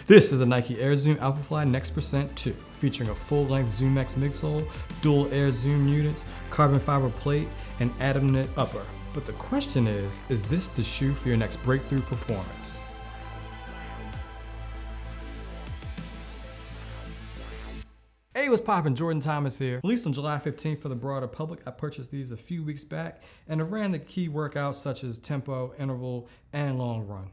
This is a Nike Air Zoom Alphafly Next Percent 2, featuring a full-length ZoomX midsole, dual Air Zoom units, carbon fiber plate, and atom knit upper. But the question is this the shoe for your next breakthrough performance? Hey, what's poppin'? Jordan Thomas here. Released on July 15th for the broader public. I purchased these a few weeks back and have ran the key workouts such as tempo, interval, and long run.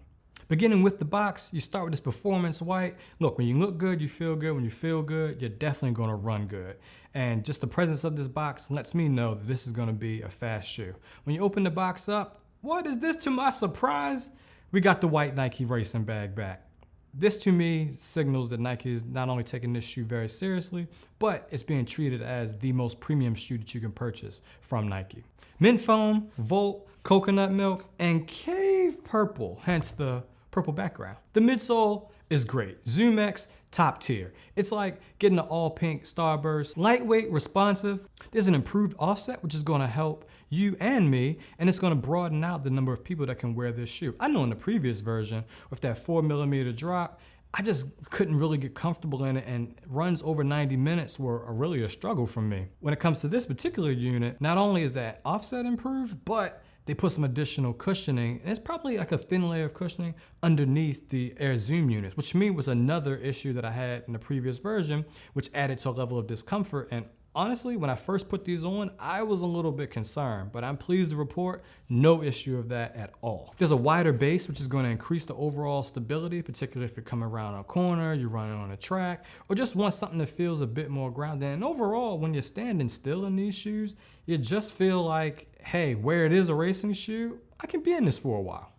Beginning with the box, you start with this performance white. Look, when you look good, you feel good. When you feel good, you're definitely gonna run good. And just the presence of this box lets me know that this is gonna be a fast shoe. When you open the box up, what is this? To my surprise, we got the white Nike racing bag back. This to me signals that Nike is not only taking this shoe very seriously, but it's being treated as the most premium shoe that you can purchase from Nike. Mint foam, Volt, coconut milk, and cave purple, hence the purple background. The midsole is great. ZoomX, top tier. It's like getting an all pink Starburst. Lightweight, responsive. There's an improved offset, which is gonna help you and me, and it's gonna broaden out the number of people that can wear this shoe. I know in the previous version, with that 4mm drop, I just couldn't really get comfortable in it, and runs over 90 minutes were really a struggle for me. When it comes to this particular unit, not only is that offset improved, but they put some additional cushioning, and it's probably like a thin layer of cushioning underneath the Air Zoom units, which to me was another issue that I had in the previous version, which added to a level of discomfort. And honestly, when I first put these on, I was a little bit concerned, but I'm pleased to report no issue of that at all. There's a wider base, which is going to increase the overall stability, particularly if you're coming around a corner, you're running on a track, or just want something that feels a bit more grounded. And overall, when you're standing still in these shoes, you just feel like, hey, where it is a racing shoe, I can be in this for a while.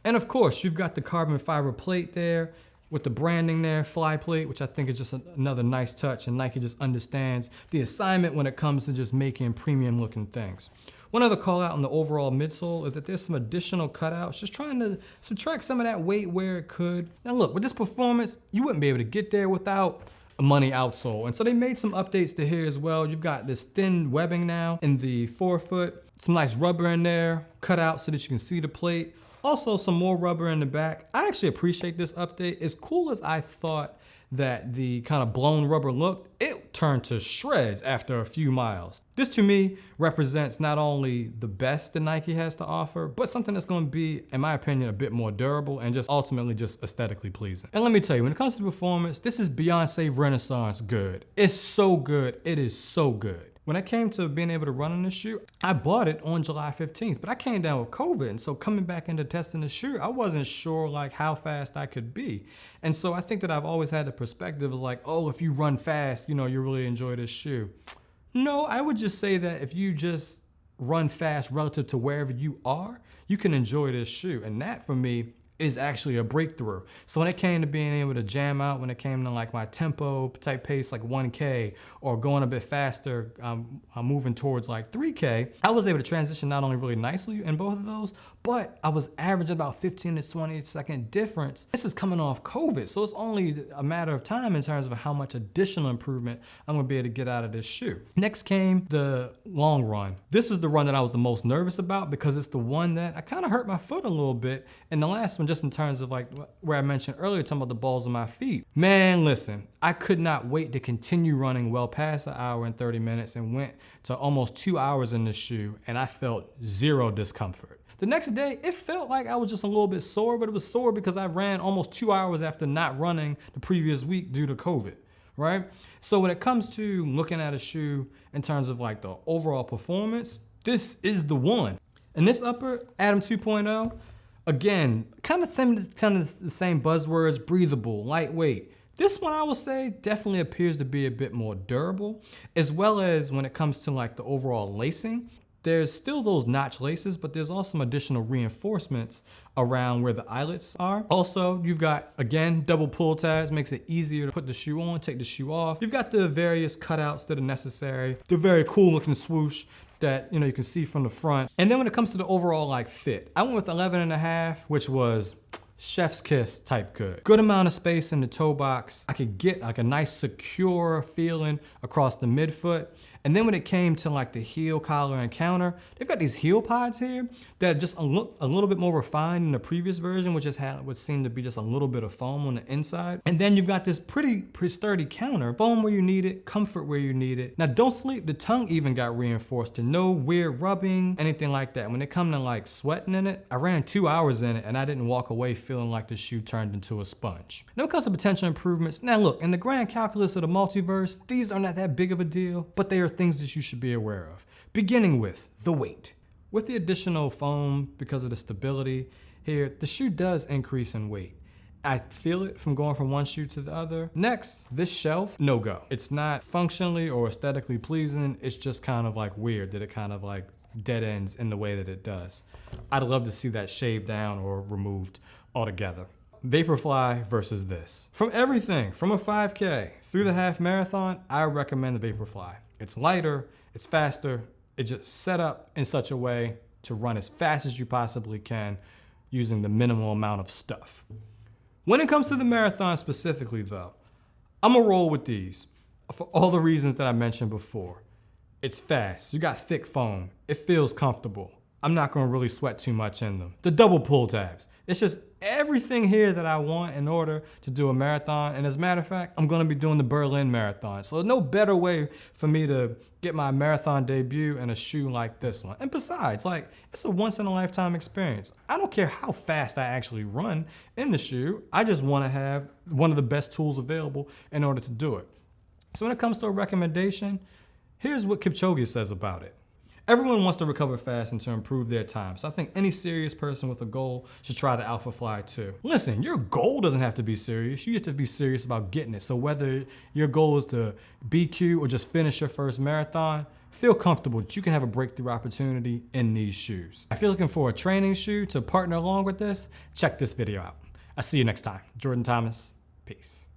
And of course, you've got the carbon fiber plate there with the branding there, fly plate, which I think is just another nice touch, and Nike just understands the assignment when it comes to just making premium looking things. One other call out on the overall midsole is that there's some additional cutouts, just trying to subtract some of that weight where it could. Now look, with this performance, you wouldn't be able to get there without a money outsole. And so they made some updates to here as well. You've got this thin webbing now in the forefoot, some nice rubber in there, cut out so that you can see the plate. Also some more rubber in the back. I actually appreciate this update. As cool as I thought that the kind of blown rubber looked, it turned to shreds after a few miles. This to me represents not only the best that Nike has to offer, but something that's gonna be, in my opinion, a bit more durable and just ultimately just aesthetically pleasing. And let me tell you, when it comes to performance, this is Beyonce Renaissance good. It's so good, it is so good. When I came to being able to run in this shoe, I bought it on July 15th, but I came down with COVID. And so coming back into testing the shoe, I wasn't sure like how fast I could be. And so I think that I've always had the perspective of like, oh, if you run fast, you know, you really enjoy this shoe. No, I would just say that if you just run fast relative to wherever you are, you can enjoy this shoe. And that for me is actually a breakthrough. So when it came to being able to jam out, when it came to like my tempo type pace, like 1K, or going a bit faster, I'm moving towards like 3K, I was able to transition not only really nicely in both of those, but I was averaging about 15 to 20 second difference. This is coming off COVID, so it's only a matter of time in terms of how much additional improvement I'm gonna be able to get out of this shoe. Next came the long run. This was the run that I was the most nervous about because it's the one that I kind of hurt my foot a little bit. And the last one, just in terms of like where I mentioned earlier, talking about the balls of my feet. Man, listen, I could not wait to continue running well past an hour and 30 minutes and went to almost 2 hours in this shoe, and I felt zero discomfort. The next day, it felt like I was just a little bit sore, but it was sore because I ran almost 2 hours after not running the previous week due to COVID, right? So when it comes to looking at a shoe in terms of like the overall performance, this is the one. And this upper, Atom 2.0, again, kind of the same buzzwords, breathable, lightweight. This one I would say definitely appears to be a bit more durable, as well as when it comes to like the overall lacing. There's still those notch laces, but there's also some additional reinforcements around where the eyelets are. Also, you've got, again, double pull tabs, makes it easier to put the shoe on, take the shoe off. You've got the various cutouts that are necessary, the very cool looking swoosh that you can see from the front. And then when it comes to the overall like fit, I went with 11.5, which was chef's kiss type good. Good amount of space in the toe box. I could get like a nice secure feeling across the midfoot. And then when it came to like the heel, collar, and counter, they've got these heel pods here that are just a little bit more refined than the previous version, which just had what seemed to be just a little bit of foam on the inside. And then you've got this pretty sturdy counter, foam where you need it, comfort where you need it. Now don't sleep, the tongue even got reinforced and no weird rubbing, anything like that. When it comes to like sweating in it, I ran 2 hours in it and I didn't walk away feeling like the shoe turned into a sponge. Now when it comes to potential improvements, now look, in the grand calculus of the multiverse, these are not that big of a deal, but they are things that you should be aware of. Beginning with the weight. With the additional foam, because of the stability here, the shoe does increase in weight. I feel it from going from one shoe to the other. Next, this shelf, no go. It's not functionally or aesthetically pleasing. It's just kind of like weird that it kind of like dead ends in the way that it does. I'd love to see that shaved down or removed altogether. Vaporfly versus this. From everything, from a 5K through the half marathon, I recommend the Vaporfly. It's lighter, it's faster, it's just set up in such a way to run as fast as you possibly can using the minimal amount of stuff. When it comes to the marathon specifically though, I'm gonna roll with these for all the reasons that I mentioned before. It's fast, you got thick foam, it feels comfortable. I'm not gonna really sweat too much in them. The double pull tabs, it's just everything here that I want in order to do a marathon. And as a matter of fact, I'm gonna be doing the Berlin Marathon. So there's no better way for me to get my marathon debut in a shoe like this one. And besides, like, it's a once in a lifetime experience. I don't care how fast I actually run in the shoe. I just wanna have one of the best tools available in order to do it. So when it comes to a recommendation, here's what Kipchoge says about it. Everyone wants to recover fast and to improve their time. So I think any serious person with a goal should try the Alphafly too. Listen, your goal doesn't have to be serious. You have to be serious about getting it. So whether your goal is to BQ or just finish your first marathon, feel comfortable that you can have a breakthrough opportunity in these shoes. If you're looking for a training shoe to partner along with this, check this video out. I'll see you next time. Jordan Thomas, peace.